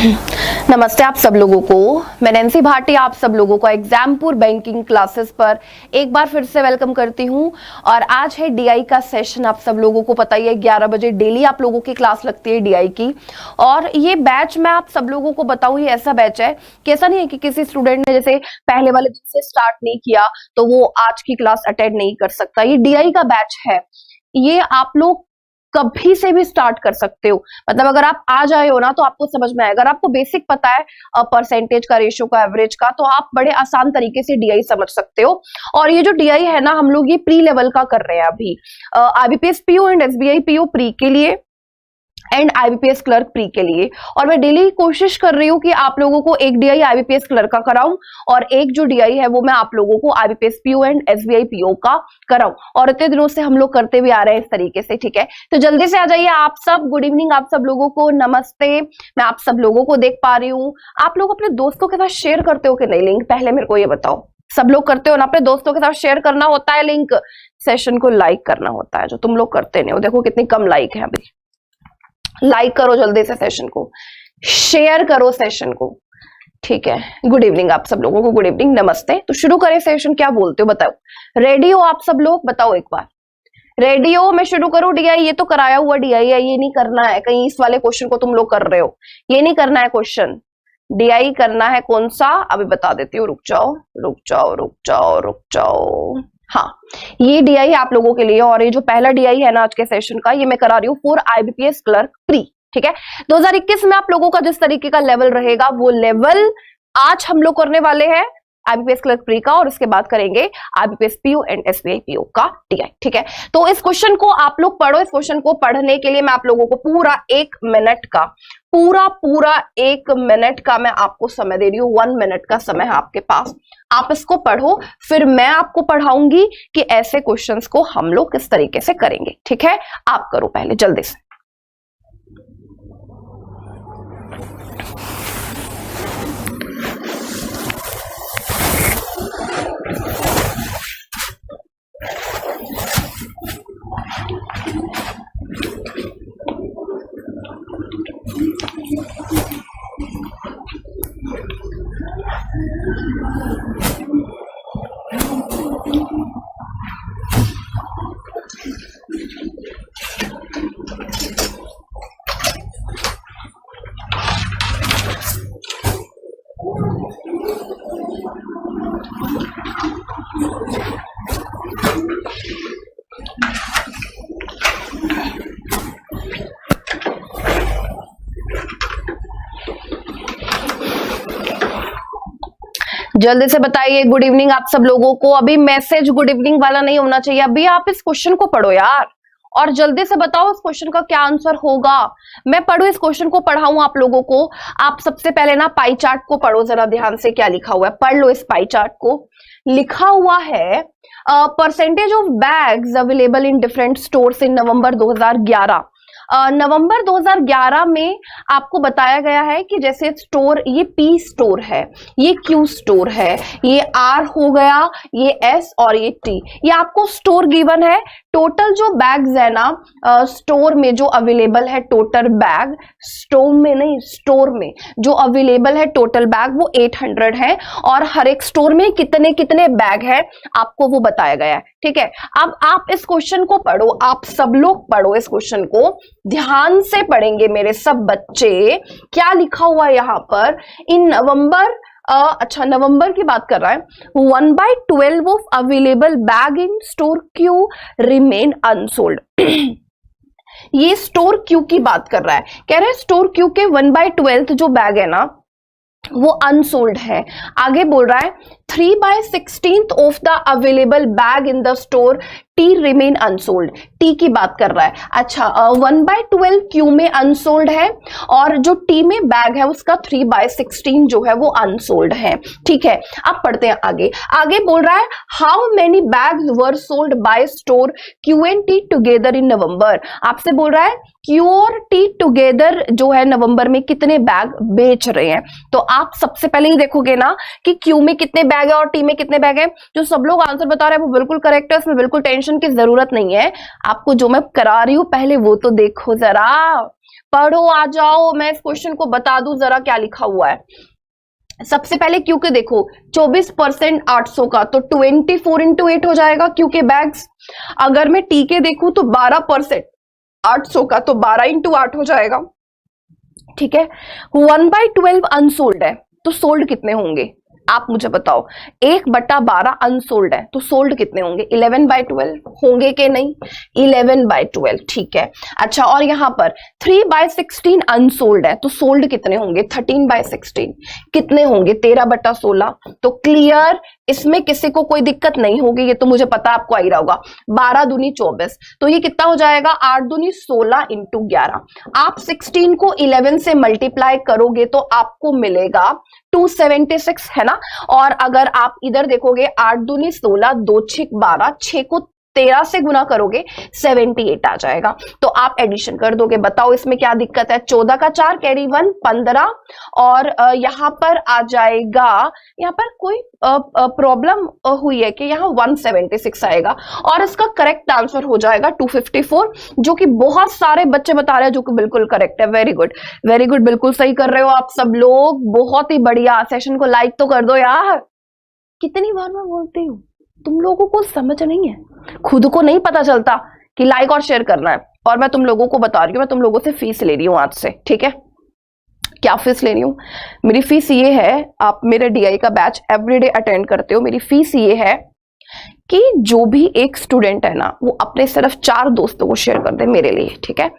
नमस्ते आप सब लोगों को। मैं नैन्सी भाटी आप सब लोगों को एग्जामपुर बैंकिंग क्लासेस पर एक बार फिर से वेलकम करती हूं। और आज है डीआई का सेशन। आप सब लोगों को पता ही है 11 बजे डेली आप लोगों की क्लास लगती है डीआई की। और ये बैच मैं आप सब लोगों को बताऊं, ये ऐसा बैच है कि ऐसा नहीं है कि किसी स्टूडेंट ने जैसे पहले वाले दिन से स्टार्ट नहीं किया तो वो आज की क्लास अटेंड नहीं कर सकता। ये डीआई का बैच है, ये आप लोग कभी से भी स्टार्ट कर सकते हो। मतलब अगर आप आ जाए हो ना तो आपको समझ में आएगा। अगर आपको बेसिक पता है परसेंटेज का, रेशियो का, एवरेज का, तो आप बड़े आसान तरीके से डीआई समझ सकते हो। और ये जो डीआई है ना, हम लोग ये प्री लेवल का कर रहे हैं अभी। IBPS PO and SBI PO pre के लिए एंड आईबीपीएस क्लर्क प्री के लिए। और मैं डेली कोशिश कर रही हूँ कि आप लोगों को एक डीआई आईबीपीएस क्लर्क का कराऊं और एक जो डीआई है वो मैं आप लोगों को IBPS PO and SBI PO का कराऊं। और इतने दिनों से हम लोग करते भी आ रहे हैं इस तरीके से, ठीक है। तो जल्दी से आ जाइए आप सब। गुड इवनिंग आप सब लोगों को, नमस्ते। मैं आप सब लोगों को देख पा रही हूँ। आप लोग अपने दोस्तों के साथ शेयर करते हो कि नहीं लिंक? पहले मेरे को ये बताओ। सब लोग करते हो ना? अपने दोस्तों के साथ शेयर करना होता है लिंक, सेशन को लाइक करना होता है, जो तुम लोग करते नहीं हो। देखो कितनी कम लाइक है अभी। लाइक करो जल्दी से सेशन को, शेयर करो सेशन को, ठीक है। गुड इवनिंग आप सब लोगों को, गुड इवनिंग, नमस्ते। तो शुरू करें सेशन। क्या बोलते हो बताओ? रेडी हो आप सब लोग? बताओ एक बार। रेडी हो? मैं शुरू करूं? डीआई ये तो कराया हुआ डीआई है, ये नहीं करना है। कहीं इस वाले क्वेश्चन को तुम लोग कर रहे हो, ये नहीं करना है क्वेश्चन। डीआई करना है कौन सा, अभी बता देती हूँ। रुक जाओ रुक जाओ रुक जाओ रुक जाओ। हाँ, ये डीआई आप लोगों के लिए। और ये जो पहला डीआई है ना आज के सेशन का, ये मैं करा रही हूँ फॉर आईबीपीएस क्लर्क प्री, ठीक है। 2021 में आप लोगों का जिस तरीके का लेवल रहेगा वो लेवल आज हम लोग करने वाले हैं आईबीपीएस क्लर्क प्री का, और उसके बाद करेंगे IBPS PO and SBI PO का डीआई, ठीक है। तो इस क्वेश्चन को आप लोग पढ़ो। इस क्वेश्चन को पढ़ने के लिए मैं आप लोगों को पूरा 1 मिनट का, पूरा 1 मिनट का मैं आपको समय दे रही हूँ। 1 मिनट का समय है आपके पास। आप इसको पढ़ो, फिर मैं आपको पढ़ाऊंगी कि ऐसे क्वेश्चंस को हम लोग किस तरीके से करेंगे, ठीक है। आप करो पहले जल्दी से। जल्दी से बताइए गुड इवनिंग आप सब लोगों को। अभी मैसेज गुड इवनिंग वाला नहीं होना चाहिए। अभी आप इस क्वेश्चन को पढ़ो यार, और जल्दी से बताओ इस क्वेश्चन का क्या आंसर होगा। मैं पढ़ू इस क्वेश्चन को, पढ़ाऊं आप लोगों को। आप सबसे पहले ना पाई चार्ट को पढ़ो जरा ध्यान से, क्या लिखा हुआ है पढ़ लो। इस पाई चार्ट को लिखा हुआ है percentage of bags available in different stores in November 2011। नवंबर 2011 में आपको बताया गया है कि जैसे स्टोर, ये पी स्टोर है, ये क्यू स्टोर है, ये आर हो गया, ये एस और ये टी, ये आपको स्टोर गिवन है। टोटल जो बैग्स है ना स्टोर में जो अवेलेबल है, टोटल बैग, स्टोर में नहीं स्टोर में जो अवेलेबल है टोटल बैग वो 800 है। और हर एक स्टोर में कितने कितने बैग है आपको वो बताया गया है, ठीक है। अब आप इस क्वेश्चन को पढ़ो, आप सब लोग पढ़ो इस क्वेश्चन को, ध्यान से पढ़ेंगे मेरे सब बच्चे। क्या लिखा हुआ है यहाँ पर? इन नवंबर, अच्छा नवंबर की बात कर रहा है। 1/12 of available bag in store Q remain unsold. ये स्टोर क्यू की बात कर रहा है। कह रहे हैं स्टोर क्यू के 1/12 जो बैग है ना वो अनसोल्ड है। आगे बोल रहा है 3/16 of the available bag in the store T remain unsold. T की बात कर रहा है। अच्छा 1/12 क्यू में अनसोल्ड है और जो टी में बैग है उसका 3/16 जो है वो अनसोल्ड है, ठीक है। अब पढ़ते हैं आगे। आगे बोल रहा है how many bags were sold by store Q and T together in November. आपसे बोल रहा है क्यू और टी टुगेदर जो है नवंबर में कितने बैग बेच रहे हैं। तो आप सबसे पहले ही देखोगे ना कि क्यू में कितने बैग है और टी में कितने बैग है। जो सब लोग आंसर बता रहे हैं वो बिल्कुल करेक्ट है, उसमें बिल्कुल टेंशन की जरूरत नहीं है। आपको जो मैं करा रही हूं पहले वो तो देखो जरा। पढ़ो, आ जाओ, मैं इस क्वेश्चन को बता दूं जरा क्या लिखा हुआ है। सबसे पहले क्यू के देखो 24% 800 का, तो 24 इंटू 8 हो जाएगा क्यू के बैग्स। अगर मैं टी के देखूं तो 12% 800 का, तो 12 इंटू 8 हो जाएगा। ठीक है, 1/12 अनसोल्ड है, तो सोल्ड कितने होंगे आप मुझे बताओ। 1/12 अनसोल्ड है, तो सोल्ड कितने होंगे? 11/12 होंगे कि नहीं? 11/12, ठीक है। अच्छा, और यहां पर 3/16 अनसोल्ड है, तो सोल्ड कितने होंगे? 13/16 कितने होंगे? 13/16। तो क्लियर, इसमें किसी को कोई दिक्कत नहीं होगी, ये तो मुझे पता आपको आ ही रहा होगा। 12 दूनी 24, तो ये कितना हो जाएगा? 8 दूनी 16 इंटू 11। आप 16 को 11 से मल्टीप्लाई करोगे तो आपको मिलेगा 276, है ना। और अगर आप इधर देखोगे 8 दूनी 16, 2 6 12, 6 को 13 से गुना करोगे 78 आ जाएगा। तो आप एडिशन कर दोगे। बताओ इसमें क्या दिक्कत है? 14 का 4 कैरी 1 15, और यहां पर आ जाएगा, यहां पर कोई प्रॉब्लम हुई है कि यहां 176 आएगा, और इसका करेक्ट आंसर हो जाएगा 254, जो कि बहुत सारे बच्चे बता रहे हैं, जो कि बिल्कुल करेक्ट है। वेरी गुड, वेरी गुड, बिल्कुल सही कर रहे हो आप सब लोग, बहुत ही बढ़िया। सेशन को लाइक तो कर दो यार। कितनी बार मैं बोलती हूँ, तुम लोगों को समझ नहीं है, खुद को नहीं पता चलता कि लाइक और शेयर करना है। और मैं तुम लोगों को बता रही हूँ, मैं तुम लोगों से फीस ले रही हूँ आज से, ठीक है। क्या फीस ले रही हूँ? मेरी फीस ये है, आप मेरे डीआई का बैच एवरीडे अटेंड करते हो, मेरी फीस ये है कि जो भी एक स्टूडेंट है ना, वो अपने सिर्फ 4 दोस्तों को शेयर कर दे मेरे लिए, ठीक है।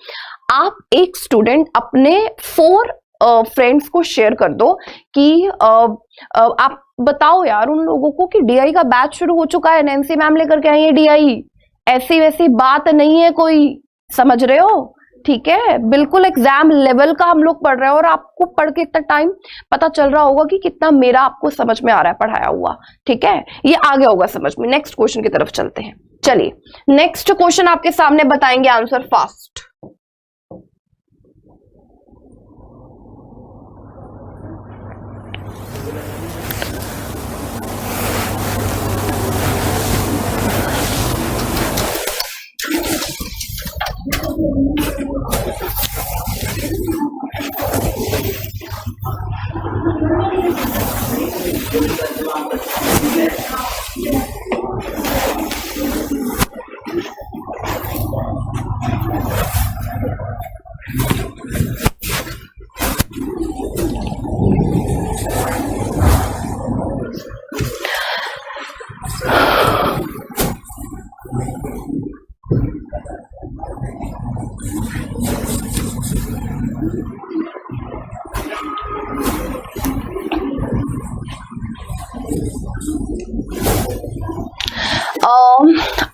आप एक स्टूडेंट अपने 4 फ्रेंड्स को शेयर कर दो कि आप बताओ यार उन लोगों को कि डीआई का बैच शुरू हो चुका है, नैन्सी मैम लेकर के आई है डीआई। ऐसी वैसी बात नहीं है कोई, समझ रहे हो? ठीक है, बिल्कुल एग्जाम लेवल का हम लोग पढ़ रहे हैं, और आपको पढ़ के इतना टाइम पता चल रहा होगा कि कितना मेरा आपको समझ में आ रहा है पढ़ाया हुआ, ठीक है। ये आ गया होगा समझ में। नेक्स्ट क्वेश्चन की तरफ चलते हैं। चलिए, नेक्स्ट क्वेश्चन आपके सामने बताएंगे आंसर फास्ट।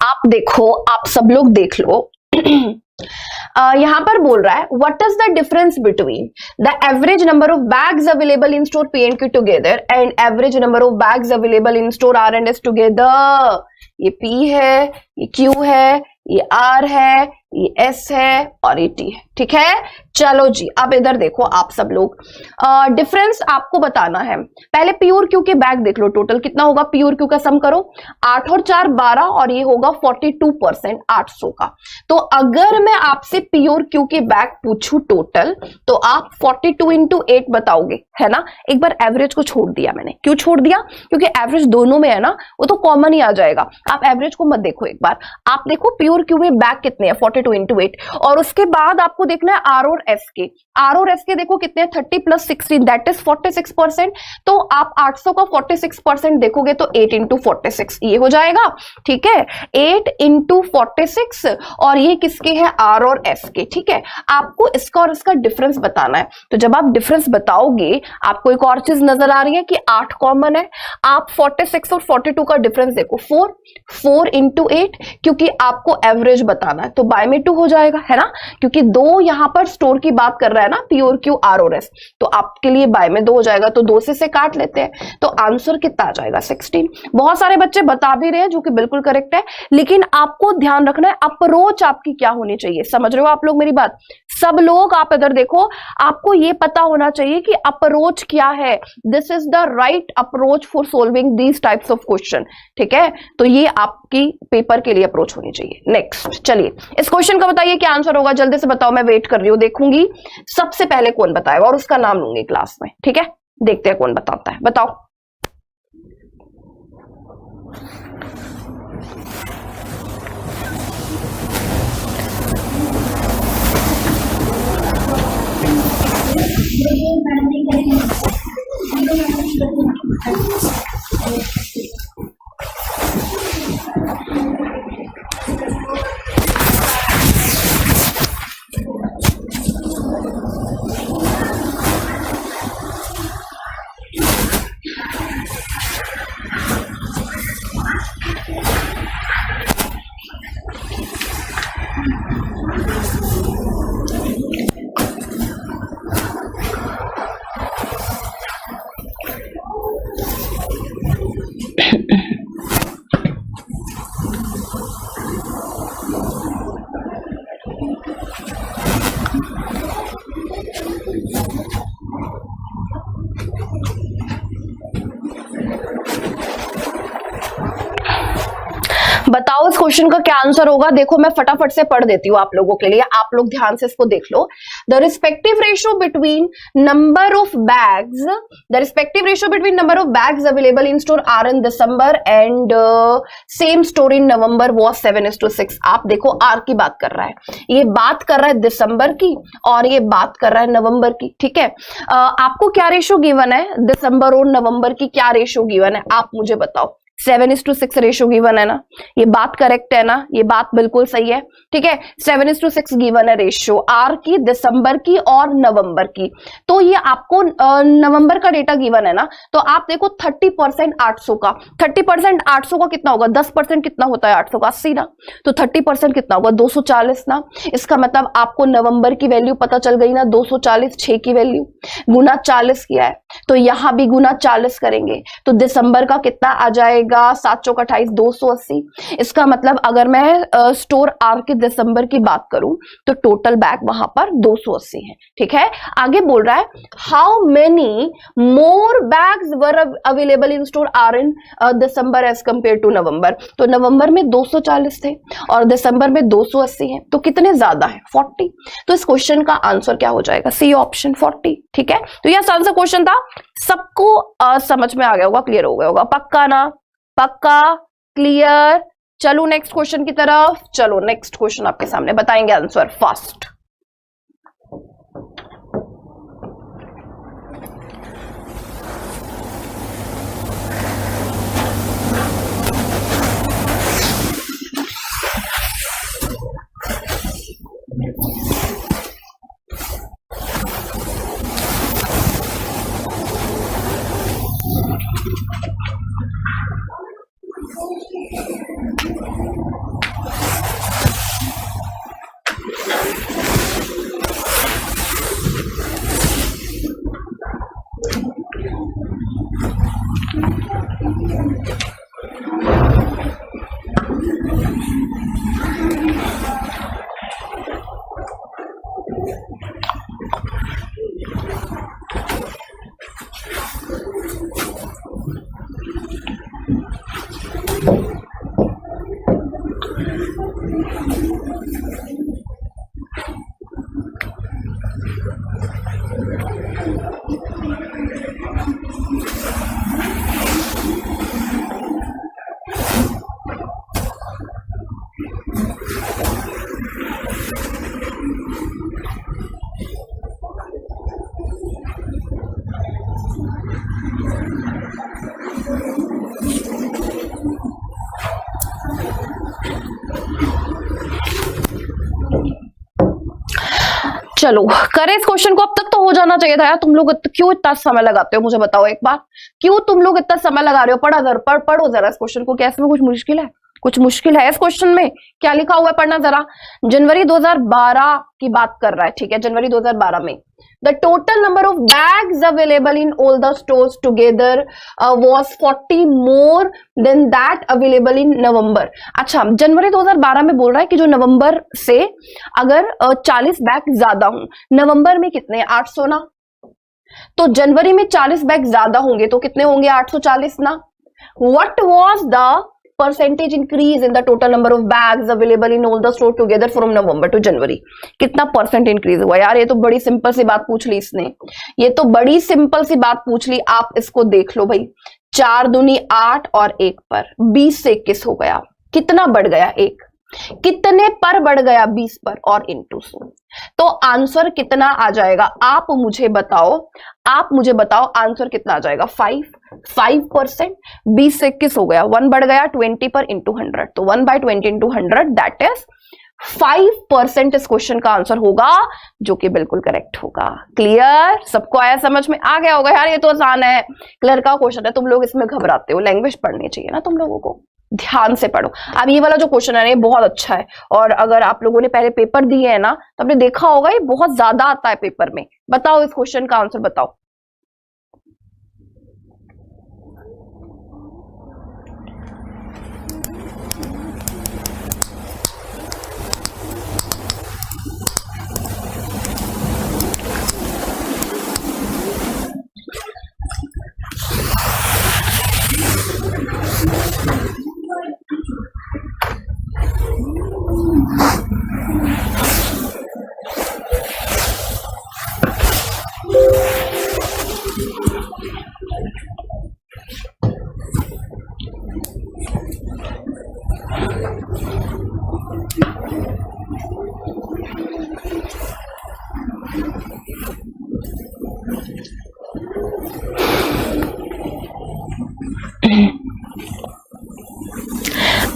आप देखो, आप सब लोग देख लो। यहां पर बोल रहा है what is the difference between the average number of bags available in store P and Q together and average number of bags available in store R and S together. ये पी है, ये क्यू है, ये are है, ये S है और ये टी है, ठीक है। चलो जी, अब इधर देखो आप सब लोग, डिफरेंस आपको बताना है। पहले पी और क्यू के बैग देख लो, टोटल कितना होगा। पी और क्यू का सम करो, 8 और 4 12, और ये होगा 42% 800 का। तो अगर मैं आपसे पी और क्यू के बैग पूछूं टोटल, तो आप 42 इंटू 8 बताओगे, है ना। एक बार एवरेज को छोड़ दिया मैंने, क्यों छोड़ दिया? क्योंकि एवरेज दोनों में है ना, वो तो कॉमन ही आ जाएगा। आप एवरेज को मत देखो, एक बार आप देखो पी और क्यू में बैग कितने हैं, 42 इंटू 8, और उसके बाद आपको देखना है आर और एस के। आर और एस के देखो कितने हैं, 30 + 16 दैट इज 46%। तो आप 800 का 46% देखोगे तो 8 इंटू 46 ये हो जाएगा, ठीक है। 8 इंटू 46, और ये किसके हैं? आर और एस के, ठीक है। आपको इसका और इसका डिफरेंस बताना है। तो जब आप डिफरेंस बताओगे, आपको एक और चीज नजर आ रही है कि 8 कॉमन है। आप 46 और 42 का डिफरेंस देखो, 4 इंटू 8, क्योंकि आपको एवरेज बताना है, तो बाय में 2 हो जाएगा, है ना। क्योंकि 2 यहां पर स्टोर की बात कर रहा है ना, पी और क्यू आर और एस, तो आपके लिए बाय में 2 हो जाएगा। तो 2 से काट लेते हैं, तो आंसर कितना आ जाएगा? 16। बहुत सारे बच्चे बता भी रहे हैं, जो कि बिल्कुल करेक्ट है, लेकिन आपको ध्यान रखना है अप्रोच आपकी क्या होनी चाहिए। समझ रहे हो आप लोग मेरी बात? सब लोग आप इधर देखो, आपको ये पता होना चाहिए कि अप्रोच क्या है, this is the right approach for solving these types of question, ठीक है। तो ये आपकी पेपर के लिए अप्रोच होनी चाहिए। नेक्स्ट, चलिए इस क्वेश्चन का बताइए क्या आंसर होगा, जल्दी से बताओ, मैं वेट कर रही हूँ, देखूंगी सबसे पहले कौन बताएगा और उसका नाम लूंगी क्लास में, ठीक है। देखते हैं कौन बताता है, बताओ। बताओ इस क्वेश्चन का क्या आंसर होगा। देखो मैं फटाफट से पढ़ देती हूँ आप लोगों के लिए, आप लोग ध्यान से इसको देख लो। The respective ratio between number of bags, the respective ratio between number of bags available in store R in December and same store in November was 7:6। आप देखो आर की बात कर रहा है, ये बात कर रहा है दिसंबर की और ये बात कर रहा है नवंबर की, ठीक है। आपको क्या रेशियो गिवन है, दिसंबर और नवंबर की क्या रेशियो गिवन है, आप मुझे बताओ। 7:6 रेशियो गिवन है ना, ये बात करेक्ट है ना, ये बात बिल्कुल सही है, ठीक है। 7:6 गिवन है रेशियो आर की, दिसंबर की और नवंबर की। तो ये आपको नवंबर का डेटा गिवन है ना, तो आप देखो 30% 800 का, 30% 800 का कितना होगा, 10% कितना होता है 800 का, 80 ना, तो 30% कितना होगा 240 ना। इसका मतलब आपको नवंबर की वैल्यू पता चल गई ना, 240, 6 की वैल्यू गुना 40 किया है, तो यहां भी गुना 40 करेंगे तो दिसंबर का कितना आ जाएगा, 7 चौक 28, 280। इसका मतलब अगर मैं स्टोर आर के दिसंबर की बात करूं तो टोटल बैग वहां पर 280 है, ठीक है। आगे बोल रहा है how many more bags were available in store R in December as compared to November. तो नवंबर में 240 थे और दिसंबर में 280 है, तो कितने ज्यादा है, 40। तो इस क्वेश्चन का आंसर क्या हो जाएगा, सी ऑप्शन 40, ठीक है। तो यह आंसर क्वेश्चन था, सबको समझ में आ गया होगा, क्लियर हो गया होगा, पक्का ना, पक्का, क्लियर। चलो नेक्स्ट क्वेश्चन की तरफ, चलो नेक्स्ट क्वेश्चन आपके सामने, बताएंगे आंसर फास्ट। चलो करें इस क्वेश्चन को, अब तक तो हो जाना चाहिए था यार, तुम लोग क्यों इतना समय लगाते हो, मुझे बताओ एक बार, क्यों तुम लोग इतना समय लगा रहे हो। पढ़ो जरा इस क्वेश्चन को, क्या इसमें कुछ मुश्किल है, कुछ मुश्किल है इस क्वेश्चन में? क्या लिखा हुआ है पढ़ना जरा। जनवरी 2012 की बात कर रहा है, ठीक है। जनवरी 2012 में the total number of bags available in all the stores together was 40 more than that available in November. अच्छा, जनवरी 2012 में बोल रहा है कि जो नवंबर से अगर 40 बैग ज्यादा हों, नवंबर में कितने? 800 ना। तो जनवरी में 40 बैग ज्यादा होंगे तो कितने होंगे? 840 ना। What was the percentage increase in the total number of bags available in all the store together from November to January? कितना परसेंट इंक्रीज हुआ यार? ये तो बड़ी सिंपल सी बात पूछ ली इसने, ये तो बड़ी सिंपल सी बात पूछ ली। आप इसको देख लो भाई, 4 दूनी 8 और 1 पर 20 से 21 हो गया। कितना बढ़ गया? 1। कितने पर बढ़ गया? 20 पर और इनटू 100। तो आंसर कितना आ जाएगा? आप मुझे बताओ आंसर कितना आ जाएगा? 5%। 20 से 21 हो गया, 1 बढ़ गया 20 पर इंटू 100, तो 1/20 इंटू 100 दैट इज 5% इस क्वेश्चन का आंसर होगा, जो कि बिल्कुल करेक्ट होगा। क्लियर? सबको आया समझ में? आ गया होगा यार, ये तो आसान है, क्लियर का क्वेश्चन है। तुम लोग इसमें घबराते हो, लैंग्वेज पढ़नी चाहिए ना तुम लोगों को, ध्यान से पढ़ो। अब ये वाला जो क्वेश्चन है ये बहुत अच्छा है, और अगर आप लोगों ने पहले पेपर दिए है ना तो आपने देखा होगा ये बहुत ज्यादा आता है पेपर में। बताओ इस क्वेश्चन का आंसर बताओ।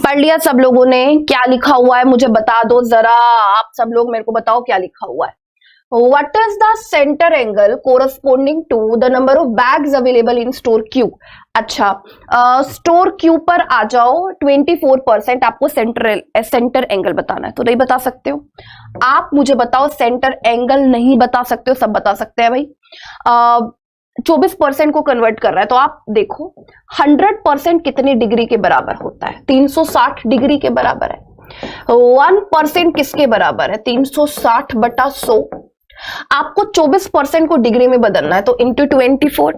पढ़ लिया सब लोगों ने? क्या लिखा हुआ है मुझे बता दो जरा, आप सब लोग मेरे को बताओ क्या लिखा हुआ है। What is the center angle corresponding to the number of bags available in store Q? अच्छा, स्टोर Q पर आ जाओ। 24% आपको सेंटर एंगल बताना है, तो नहीं बता सकते हो आप? मुझे बताओ, सेंटर एंगल नहीं बता सकते हो, सब बता सकते हैं भाई। 24% को कन्वर्ट कर रहा है, तो आप देखो 100% कितनी डिग्री के बराबर होता है? 360 डिग्री के बराबर है। 1% किसके बराबर है? 360/100। आपको 24% को डिग्री में बदलना है, तो इंटू 24।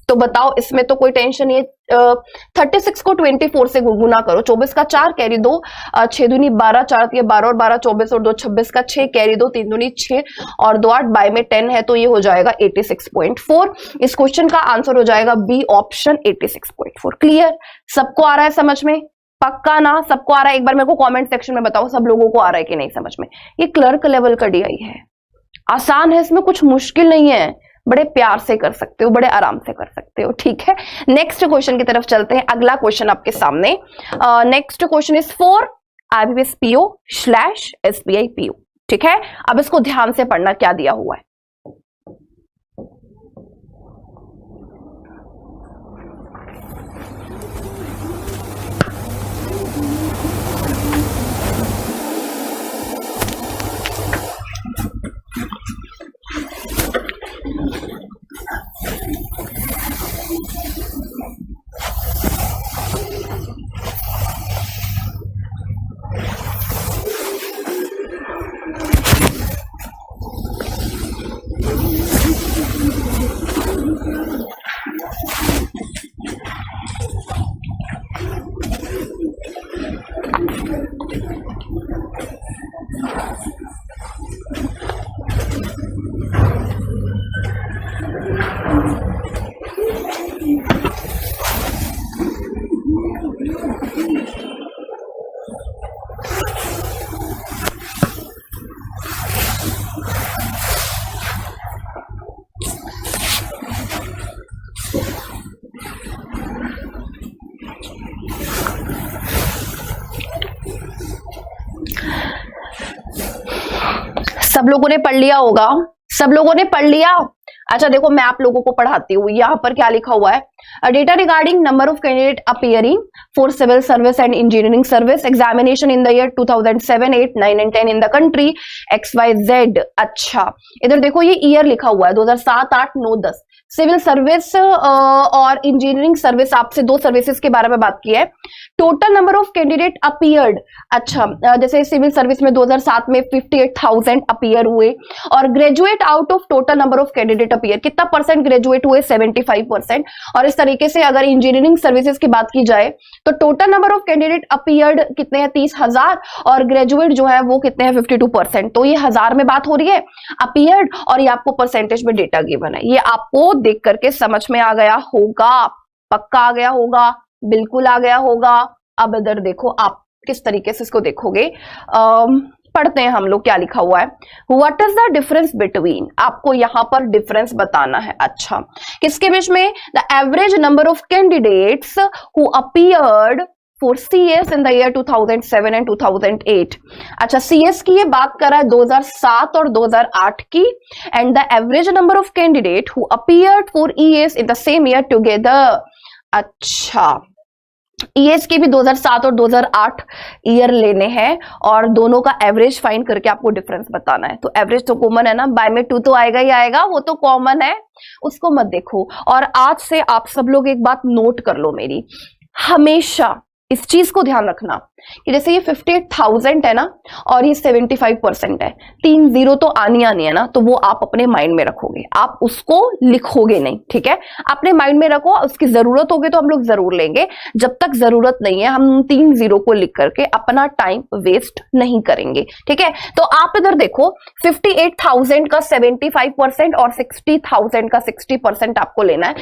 तो बताओ, इसमें तो कोई टेंशन नहीं है। 36 को 24 से गुना करो, 24 का 4 कैरी 2, 6 दूनी 12, 4 दिए 12 और 12 24 और 2 26 का 6 कैरी 2, 3 दूनी 6 और 2 8 बाय में 10 है, तो ये हो जाएगा 86.4। इस क्वेश्चन का आंसर हो जाएगा बी ऑप्शन 86.4। क्लियर? सबको आ रहा है समझ में? पक्का ना? सबको आ रहा है? एक बार मेरे को कॉमेंट सेक्शन में बताओ सब लोगों को आ रहा है कि नहीं समझ में। ये क्लर्क लेवल का डीआई है, आसान है, इसमें कुछ मुश्किल नहीं है, बड़े प्यार से कर सकते हो, बड़े आराम से कर सकते हो। ठीक है, नेक्स्ट क्वेश्चन की तरफ चलते हैं। अगला क्वेश्चन आपके सामने, next question is for IBPS PO/SBI PO। ठीक है, अब इसको ध्यान से पढ़ना, क्या दिया हुआ है। सब लोगों ने पढ़ लिया होगा, सब लोगों ने पढ़ लिया। अच्छा देखो, मैं आप लोगों को पढ़ाती हूँ। यहाँ पर क्या लिखा हुआ है, data regarding number of candidate appearing for civil service and engineering service examination in the year 2007, 8, 9 and 10 in the country XYZ। अच्छा इधर देखो, ये ईयर लिखा हुआ है 2007, 8, 9, 10। सिविल सर्विस और इंजीनियरिंग सर्विस, आपसे दो सर्विसेज के बारे में बात की है। Total number of candidate appeared, अच्छा जैसे सिविल सर्विस में 2007 में 58,000 अपीयर हुए, और graduate out of total number of candidate appear, कितना परसेंट ग्रेजुएट हुए, 75%। और इस तरीके से अगर इंजीनियरिंग सर्विसेज की बात की जाए तो total number of candidate appeared कितने हैं, 30,000, और ग्रेजुएट जो है वो कितने हैं, 52%। तो ये हजार में बात हो रही है अपीयर्ड, और ये आपको परसेंटेज में डेटा गिवन है। ये आपको देख करके समझ में आ गया होगा, पक्का आ गया होगा, बिल्कुल आ गया होगा। अब इधर देखो, आप किस तरीके से इसको देखोगे, पढ़ते हैं हम लोग क्या लिखा हुआ है। What is the difference between, आपको यहां पर डिफरेंस बताना है। अच्छा किसके बीच में, the average number of candidates who appeared for CS in the year 2007 and 2008। अच्छा CS की ये बात कर रहा है 2007 और 2008 की, and the average number of candidate who appeared for ES in the same year together. अच्छा ES के भी 2007 और 2008 ईयर लेने हैं, और दोनों का एवरेज फाइंड करके आपको डिफरेंस बताना है। तो एवरेज तो कॉमन है ना, बाय में 2 तो आएगा ही आएगा, वो तो कॉमन है, उसको मत देखो। और आज से आप सब लोग एक बात नोट कर लो मेरी, हमेशा इस चीज को ध्यान रखना कि जैसे ये 58,000 है ना, और ये 75% है, 3 0 तो आनी है ना, तो वो आप अपने माइंड में रखोगे, आप उसको लिखोगे नहीं, ठीक है, अपने माइंड में रखो। उसकी जरूरत होगी तो हम लोग जरूर लेंगे, जब तक जरूरत नहीं है हम 3 0 को लिख करके अपना टाइम वेस्ट नहीं करेंगे, ठीक है। तो आप इधर देखो, 58,000 का 75% और 60,000 का 60% आपको लेना है।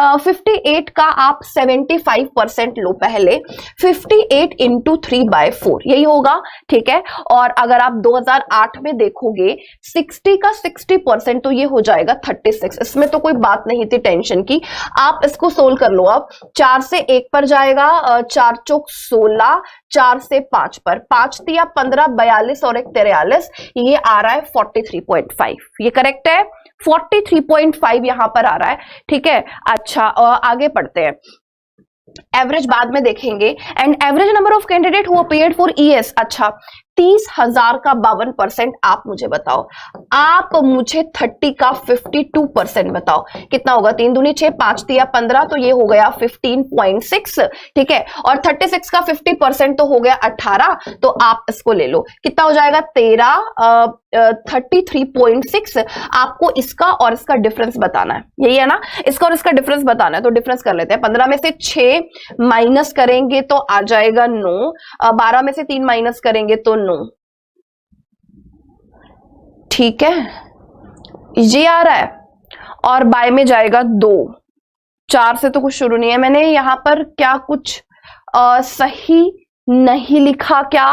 58 का आप 75% लो पहले, 58 इंटू 3/4 यही होगा, ठीक है। और अगर आप 2008 में देखोगे 60 का 60%, तो ये हो जाएगा 36। इसमें तो कोई बात नहीं थी टेंशन की, आप इसको सोल्व कर लो। अब 4 से 1 पर जाएगा, 4 चौक 16, 4 से 5 पर, 5 तिया 15, 42 और 1 43, ये आ रहा है 43.5। ये करेक्ट है, 43.5 यहां पर आ रहा है, ठीक है। अच्छा आगे पढ़ते हैं, एवरेज बाद में देखेंगे। And average number of candidate who appeared for ES, अच्छा 30,000 का 52%, आप मुझे बताओ, आप मुझे 30 का 52% बताओ, कितना होगा, 3 दूनी 6, 5 तिया 15, तो ये हो गया 15.6, ठीक है। और 36 का 50% तो हो गया 18, तो आप इसको ले लो, कितना हो जाएगा 13, 33.6। आपको इसका और इसका डिफरेंस बताना है, यही है ना, इसका और इसका डिफरेंस बताना है। तो डिफरेंस कर लेते हैं, 15 में से 6 माइनस करेंगे तो आ जाएगा 9, 12 में से 3 माइनस करेंगे तो 9, ठीक है, ये आ रहा है। और बाय में जाएगा 2, 4 से तो कुछ शुरू नहीं है। मैंने यहां पर क्या कुछ सही नहीं लिखा क्या,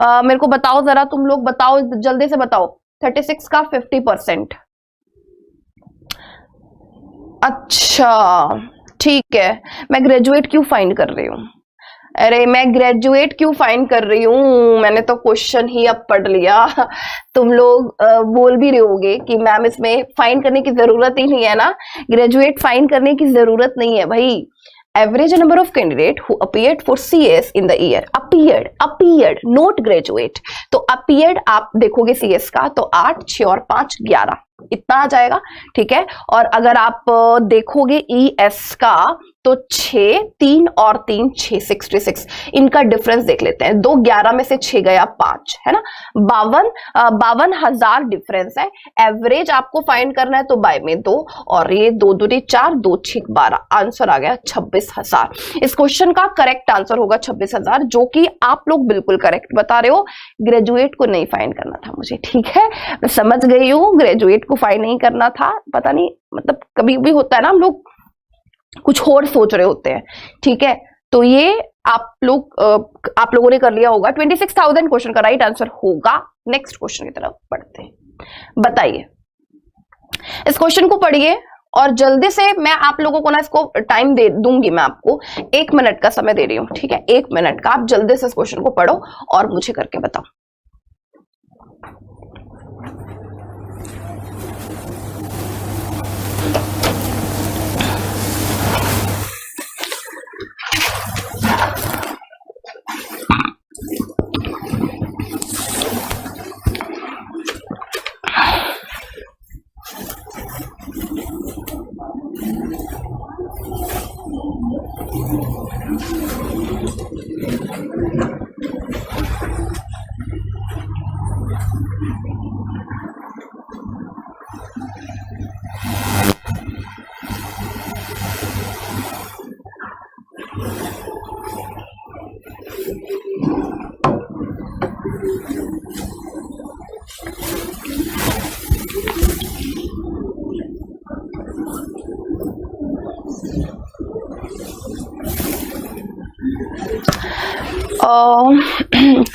मेरे को बताओ जरा, तुम लोग बताओ, जल्दी से बताओ। 36 का 50%, अच्छा ठीक है। मैं ग्रेजुएट क्यों फाइंड कर रही हूँ, अरे मैं ग्रेजुएट क्यों फाइंड कर रही हूँ, मैंने तो क्वेश्चन ही अब पढ़ लिया। तुम लोग बोल भी रहे होगे कि मैम इसमें फाइंड करने की जरूरत ही नहीं है ना, ग्रेजुएट फाइंड करने की जरूरत नहीं है भाई। Average number of candidate who appeared for CS in the year, appeared not graduate, तो अपीयर्ड आप देखोगे CS का तो 8, 6 और 5 11, इतना आ जाएगा, ठीक है। और अगर आप देखोगे ES का तो 6, 3 और 3 6, 66। इनका डिफरेंस देख लेते हैं, 2 11 में से 6 गया 5, है ना, 52,000 डिफरेंस है। एवरेज आपको फाइंड करना है तो बाय में 2, और ये 2 दूनी 4, 2 6 12, आंसर आ गया 26,000। इस क्वेश्चन का करेक्ट आंसर होगा 26,000, जो कि आप लोग बिल्कुल करेक्ट बता रहे हो। ग्रेजुएट को नहीं फाइंड करना था मुझे, ठीक है, मैं समझ गई हूँ, ग्रेजुएट को फाइंड नहीं करना था, पता नहीं, मतलब कभी भी होता है ना, हम लोग कुछ और सोच रहे होते हैं, ठीक है। तो ये आप लोगों ने कर लिया होगा। 26,000 क्वेश्चन का राइट आंसर होगा। नेक्स्ट क्वेश्चन की तरफ बढ़ते हैं, बताइए, इस क्वेश्चन को पढ़िए और जल्दी से, मैं आप लोगों को ना इसको टाइम दे दूंगी, मैं आपको 1 मिनट का समय दे रही हूं, ठीक है, 1 मिनट का, आप जल्दी से इस क्वेश्चन को पढ़ो और मुझे करके बताओ।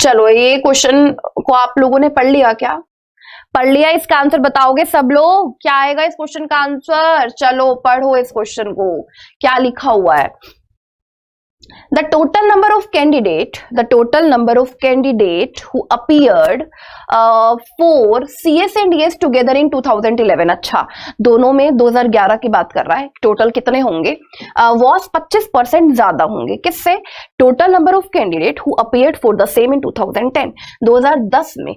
चलो ये क्वेश्चन को आप लोगों ने पढ़ लिया क्या? पढ़ लिया? इसका आंसर बताओगे सब लोग? क्या आएगा इस क्वेश्चन का आंसर? चलो पढ़ो इस क्वेश्चन को, क्या लिखा हुआ है। The total number of candidate who appeared for CS and DS together in 2011, अच्छा दोनों में 2011 की बात कर रहा है, टोटल कितने होंगे? was 25% ज्यादा होंगे किससे? Total number of candidate who appeared for the same in 2010, 2010 में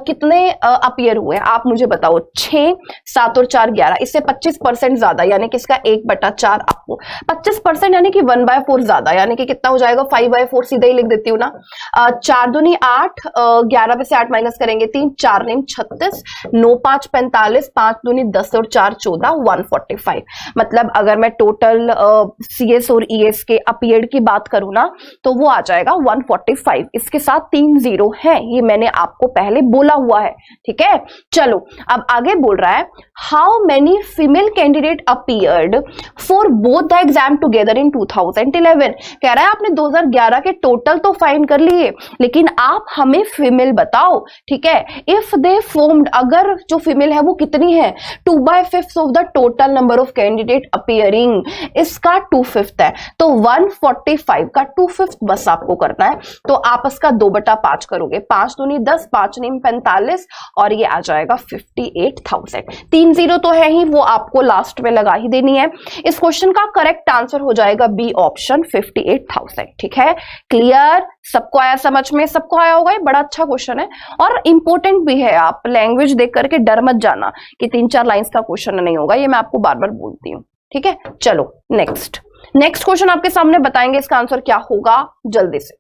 कितने अपीयर हुए आप मुझे बताओ? 6, 7 और 4 11, इससे 25% ज्यादा, यानी कि इसका 1/4 आपको 25% यानी कि 1/4 ज्यादा, यानी कि कितना हो जाएगा? 5/4 सीधे ही लिख देती हूँ ना। 4 दूनी 8, 11 में से 8 माइनस करेंगे 3, 4 9 36, 9 5 45, 5 दूनी 10 और 4 14, 145। मतलब अगर मैं टोटल CS और ES के अपीयर्ड की बात करूं ना तो वो आ जाएगा 145। इसके साथ 3 0 है, ये मैंने आपको पहले बोला हुआ है, ठीक है। चलो अब आगे बोल रहा है how many female candidate appeared for both the exam together in 2011। कह रहा है आपने 2011 के टोटल तो फाइंड कर लिए, लेकिन आप हमें फीमेल बताओ, ठीक है। इफ दे फॉर्म्ड, अगर जो फीमेल है वो कितनी है? 2/5 of the total number of candidate appearing, इसका 2/5 है, तो 145 का 2/5 बस आपको करना है। तो आप इसका 2/5 करोगे, 5 दूनी 10, 5 9 45, और ये आ जाएगा 58,000। 3 0 तो है ही, वो आपको लास्ट में लगा ही देनी है। इस क्वेश्चन का करेक्ट आंसर हो जाएगा बी ऑप्शन, 58,000, ठीक है। क्लियर? सबको आया समझ में? सबको आया होगा? ये बड़ा अच्छा क्वेश्चन है और इंपॉर्टेंट भी है। आप लैंग्वेज देख करके डर मत जाना कि 3-4 लाइंस का क्वेश्चन नहीं होगा, ये मैं आपको बार बार बोलती हूँ, ठीक है। चलो नेक्स्ट क्वेश्चन आपके सामने बताएंगे, इसका आंसर क्या होगा जल्दी से।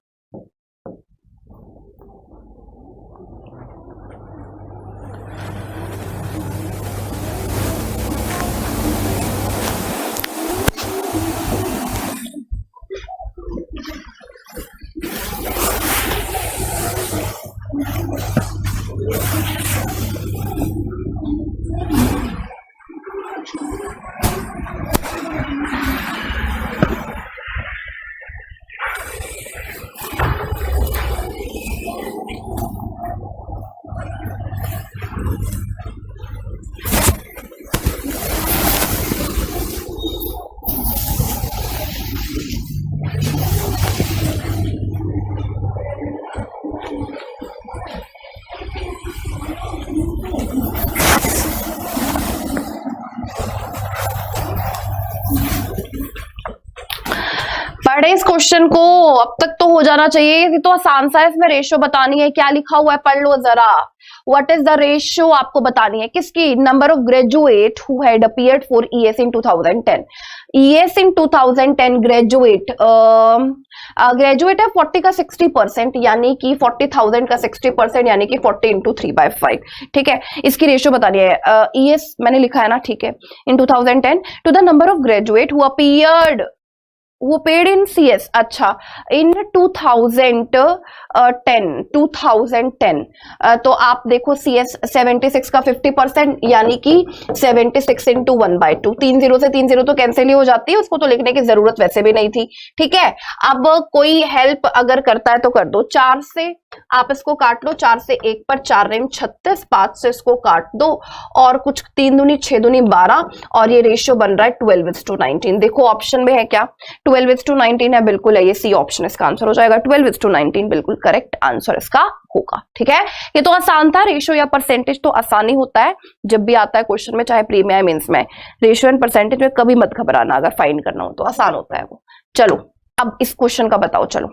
पढ़े इस क्वेश्चन को, अब तक तो हो जाना चाहिए, ये तो आसान सा है। इसमें रेशियो बतानी है, क्या लिखा हुआ है पढ़ लो जरा। व्हाट इज द रेशियो आपको बतानी है, किसकी? Number of graduate who had appeared for ES in 2010। ES in 2010 graduate है 40 का 60%, यानी कि 40,000 का 60%, यानी कि 40 × 3/5, ठीक है। इसकी रेशियो बतानी है। ES मैंने लिखा है ना, ठीक है, in 2010 to the number of graduate who appeared, वो पेड इन CS, अच्छा इन 2010 तो आप देखो CS 76 का 50%, यानी कि 76 × 1/2, 3 0 से 3 0 तो कैंसिल ही हो जाती है, उसको तो लिखने की जरूरत वैसे भी नहीं थी, ठीक है। अब कोई हेल्प अगर करता है तो कर दो, 4 से आप इसको काट लो, 4 से 1 पर 4 9 36, 5 से इसको काट दो, और कुछ 3 दूनी 6 दूनी 12, और ये रेशियो बन रहा है 12:19। देखो ऑप्शन में है क्या? 12:19 है, बिल्कुल है, ये सी ऑप्शन इसका आंसर हो जाएगा। 12:19 बिल्कुल करेक्ट आंसर इसका होगा, ठीक है। ये तो आसान था, रेशियो या परसेंटेज तो आसानी होता है जब भी आता है क्वेश्चन में, चाहे प्री में या मेंस में। रेशियो एंड परसेंटेज में कभी मत घबराना, अगर फाइंड करना हो तो आसान होता है वो। चलो अब इस क्वेश्चन का बताओ, चलो।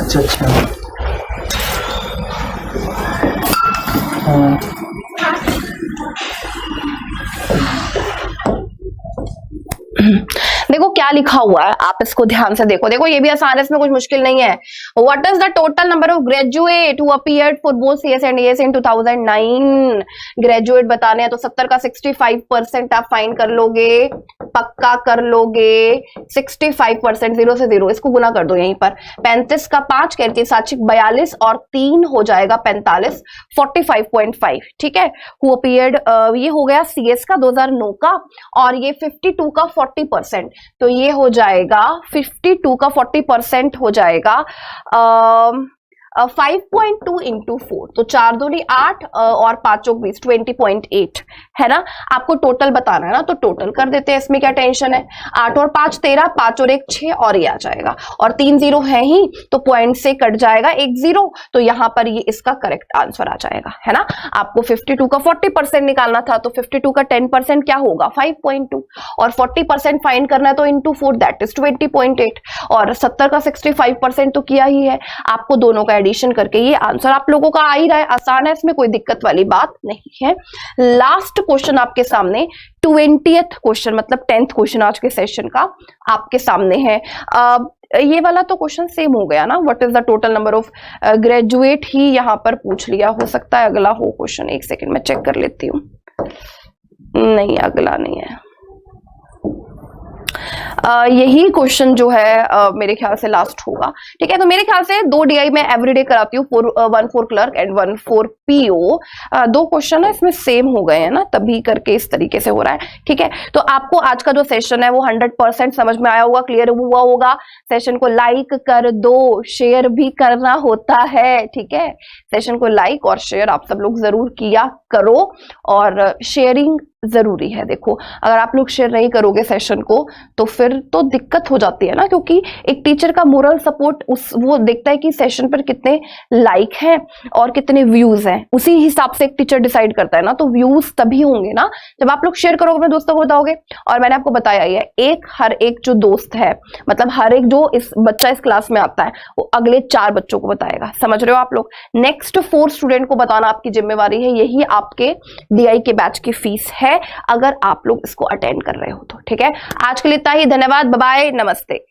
अच्छा अच्छा। हाँ देखो क्या लिखा हुआ है, आप इसको ध्यान से देखो। देखो ये भी आसान है, इसमें कुछ मुश्किल नहीं है। What is the total number of graduate who appeared for both CS and as in 2009? Graduate बताने हैं तो 70 का 65% आप फाइन कर लोगे, पक्का कर लोगे। 65% 0 से 0, इसको गुना कर दो यहीं पर। 35 का 5 कहती 42 और 3 हो जाएगा 45, 45.5। ठीक है, हु अपीयर्ड ये हो गया सीएस का 2009 का, और ये 52 का 40%, तो ये हो जाएगा 52 का 40% हो जाएगा 5.2 इंटू 4, तो 4 दूनी 8 और 5 20, 20.8 है ना। आपको टोटल बताना है ना, तो टोटल कर देते हैं, इसमें क्या टेंशन है। 8 और 5 13, 5 और 1 6, और ये आ जाएगा, और 3 0 है ही तो पॉइंट से कट जाएगा 1 0, तो यहां पर ये इसका करेक्ट आंसर आ जाएगा, है ना। आपको 52 का 40% निकालना था, तो 52 का 10% क्या होगा 5.2, और 40% फाइंड करना है तो इंटू 4 दैट इज 20.8, और 70 का 65% तो किया ही है। आपको दोनों का एडिशन करके ये आंसर आप लोगों का आ ही रहा है, आसान है, इसमें कोई दिक्कत वाली बात नहीं है। लास्ट क्वेश्चन आपके सामने 20th क्वेश्चन, मतलब 10th क्वेश्चन आज के सेशन का आपके सामने है। ये वाला तो क्वेश्चन सेम हो गया ना, what is the total number of graduate ही यहां पर पूछ लिया, हो सकता है अगला हो क्वेश्चन। एक सेकंड में चेक कर लेती हूँ, नहीं अगला नहीं है। यही क्वेश्चन जो है मेरे ख्याल से लास्ट होगा। ठीक है, तो मेरे ख्याल से 2 DI मैं एवरीडे कराती हूँ, 1 for clerk and 1 for PO। 2 question है इसमें सेम हो गए हैं ना, तभी करके इस तरीके से हो रहा है। ठीक है, तो आपको आज का जो सेशन है वो 100% समझ में आया होगा, क्लियर हुआ होगा। सेशन को लाइक कर दो, शेयर भी करना होता है। ठीक है, सेशन को लाइक और शेयर आप सब लोग जरूर किया करो, और शेयरिंग जरूरी है। देखो अगर आप लोग शेयर नहीं करोगे सेशन को तो फिर तो दिक्कत हो जाती है ना, क्योंकि एक टीचर का मोरल सपोर्ट वो देखता है कि सेशन पर कितने लाइक हैं और कितने व्यूज हैं, उसी हिसाब से एक टीचर डिसाइड करता है ना। तो व्यूज तभी होंगे ना जब आप लोग शेयर करोगे, अपने दोस्तों को बताओगे। और मैंने आपको बताया ही है, हर एक जो दोस्त है, मतलब हर एक जो इस बच्चा इस क्लास में आता है, वो अगले 4 बच्चों को बताएगा। समझ रहे हो आप लोग? नेक्स्ट 4 स्टूडेंट को बताना आपकी जिम्मेवारी है, यही आपके DI के बैच की फीस है, अगर आप लोग इसको अटेंड कर रहे हो तो। ठीक है, आज के लिए इतना ही, धन्यवाद, बाय बाय, नमस्ते।